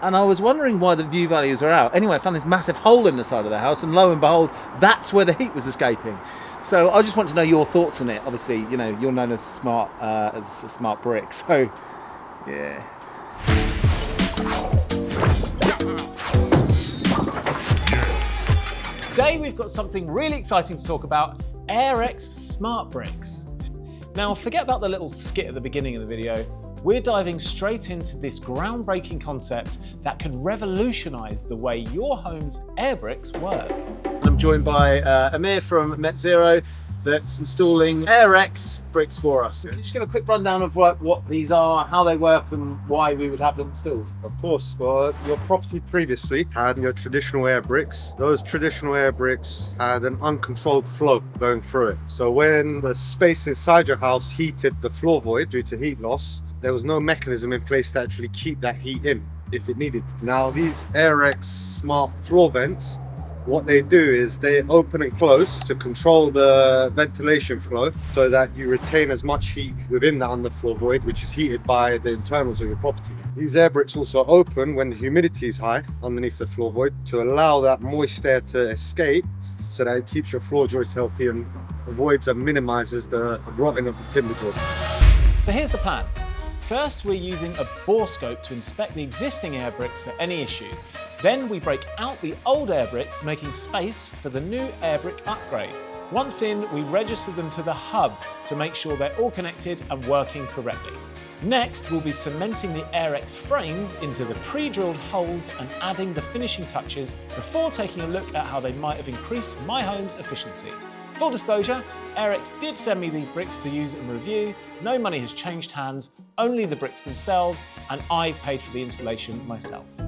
And I was wondering why the view values are out. Anyway, I found this massive hole in the side of the house, and lo and behold, that's where the heat was escaping. So I just want to know your thoughts on it. Obviously, you know, you're known as a smart brick, so yeah. Today we've got something really exciting to talk about, AirEx smart bricks. Now forget about the little skit at the beginning of the video. We're diving straight into this groundbreaking concept that could revolutionise the way your home's air bricks work. I'm joined by Amir from Met Zero that's installing AirEx bricks for us. Can you just give a quick rundown of what these are, how they work and why we would have them installed? Of course. Well, your property previously had your traditional air bricks. Those traditional air bricks had an uncontrolled flow going through it. So when the space inside your house heated the floor void due to heat loss, there was no mechanism in place to actually keep that heat in if it needed. Now these AirEx smart floor vents, what they do is they open and close to control the ventilation flow so that you retain as much heat within that underfloor void, which is heated by the internals of your property. These air bricks also open when the humidity is high underneath the floor void to allow that moist air to escape so that it keeps your floor joists healthy and avoids and minimizes the rotting of the timber joists. So here's the plan. First, we're using a borescope to inspect the existing air bricks for any issues. Then we break out the old air bricks, making space for the new air brick upgrades. Once in, we register them to the hub to make sure they're all connected and working correctly. Next, we'll be cementing the AirEx frames into the pre-drilled holes and adding the finishing touches before taking a look at how they might have increased my home's efficiency. Full disclosure, AirEx did send me these bricks to use and review. No money has changed hands, only the bricks themselves, and I've paid for the installation myself.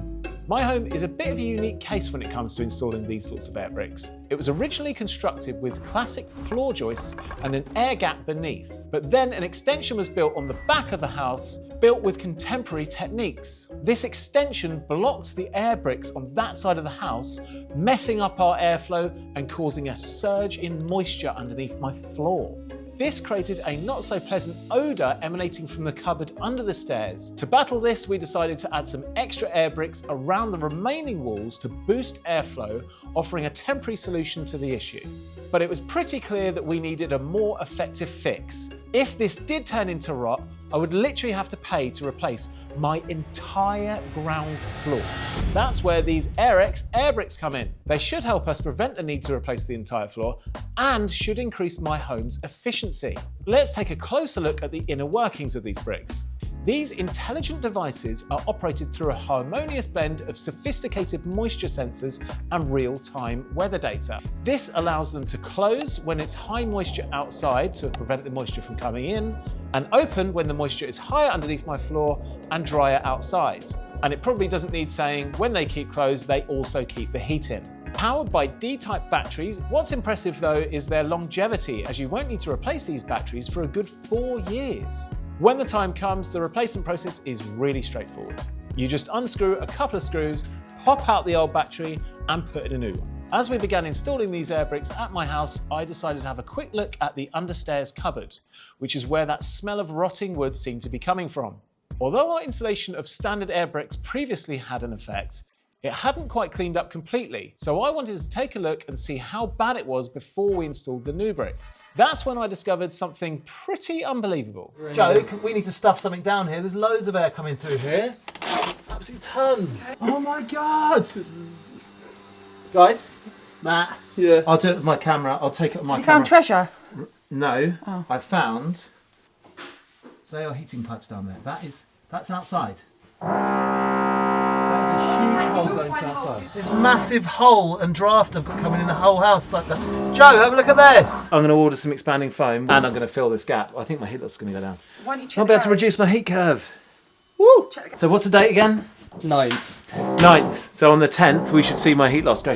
My home is a bit of a unique case when it comes to installing these sorts of air bricks. It was originally constructed with classic floor joists and an air gap beneath, but then an extension was built on the back of the house, built with contemporary techniques. This extension blocked the air bricks on that side of the house, messing up our airflow and causing a surge in moisture underneath my floor. This created a not so pleasant odour emanating from the cupboard under the stairs. To battle this, we decided to add some extra air bricks around the remaining walls to boost airflow, offering a temporary solution to the issue. But it was pretty clear that we needed a more effective fix. If this did turn into rot, I would literally have to pay to replace my entire ground floor. That's where these AirEx air bricks come in. They should help us prevent the need to replace the entire floor and should increase my home's efficiency. Let's take a closer look at the inner workings of these bricks. These intelligent devices are operated through a harmonious blend of sophisticated moisture sensors and real-time weather data. This allows them to close when it's high moisture outside to prevent the moisture from coming in, and open when the moisture is higher underneath my floor and drier outside. And it probably doesn't need saying, when they keep closed, they also keep the heat in. Powered by D-type batteries, what's impressive though is their longevity, as you won't need to replace these batteries for a good 4 years. When the time comes, the replacement process is really straightforward. You just unscrew a couple of screws, pop out the old battery and put in a new one. As we began installing these air bricks at my house, I decided to have a quick look at the understairs cupboard, which is where that smell of rotting wood seemed to be coming from. Although our installation of standard air bricks previously had an effect, it hadn't quite cleaned up completely, so I wanted to take a look and see how bad it was before we installed the new bricks. That's when I discovered something pretty unbelievable. Joe, we need to stuff something down here. There's loads of air coming through here. Absolutely tons. Oh my God. Guys, Matt. Yeah. I'll do it with my camera. I'll take it with my You camera. found treasure? No, Oh. I found. They are heating pipes down there. That's outside. That is a huge hole going to outside. This massive hole and draft I've got coming in the whole house like that. Joe, have a look at this. I'm going to order some expanding foam and I'm going to fill this gap. I think my heat loss is going to go down. Why don't you check I'll be able to reduce my heat curve. Woo! So what's the date again? 9th. So on the 10th we should see my heat loss go.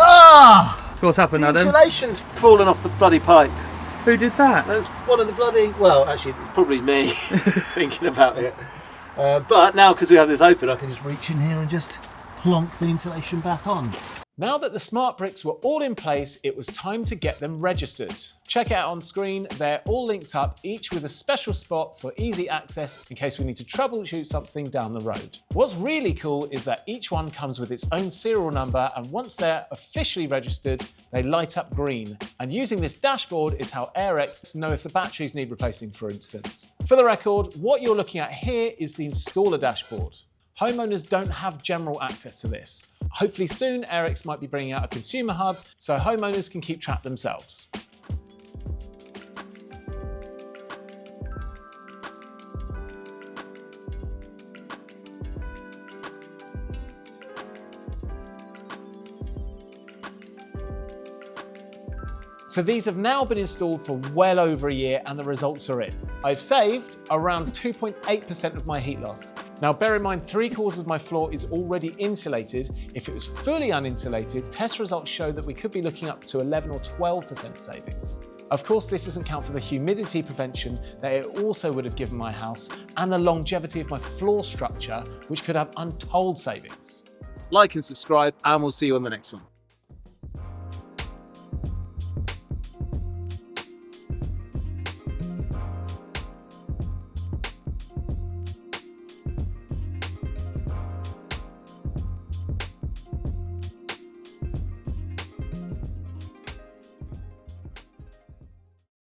Ah! What's happened, The Adam? insulation's fallen off the bloody pipe. Who did that? That's one of the bloody, well, actually, it's probably me thinking about it. But now, because we have this open, I can just reach in here and just plonk the insulation back on. Now that the smart bricks were all in place, it was time to get them registered. Check it out on screen, they're all linked up, each with a special spot for easy access in case we need to troubleshoot something down the road. What's really cool is that each one comes with its own serial number, and once they're officially registered, they light up green. And using this dashboard is how AirEx know if the batteries need replacing, for instance. For the record, what you're looking at here is the installer dashboard. Homeowners don't have general access to this. Hopefully soon, AirEx might be bringing out a consumer hub so homeowners can keep track themselves. So these have now been installed for well over a year and the results are in. I've saved around 2.8% of my heat loss. Now bear in mind 3/4 of my floor is already insulated. If it was fully uninsulated, test results show that we could be looking up to 11 or 12% savings. Of course, this doesn't count for the humidity prevention that it also would have given my house and the longevity of my floor structure, which could have untold savings. Like and subscribe, and we'll see you on the next one.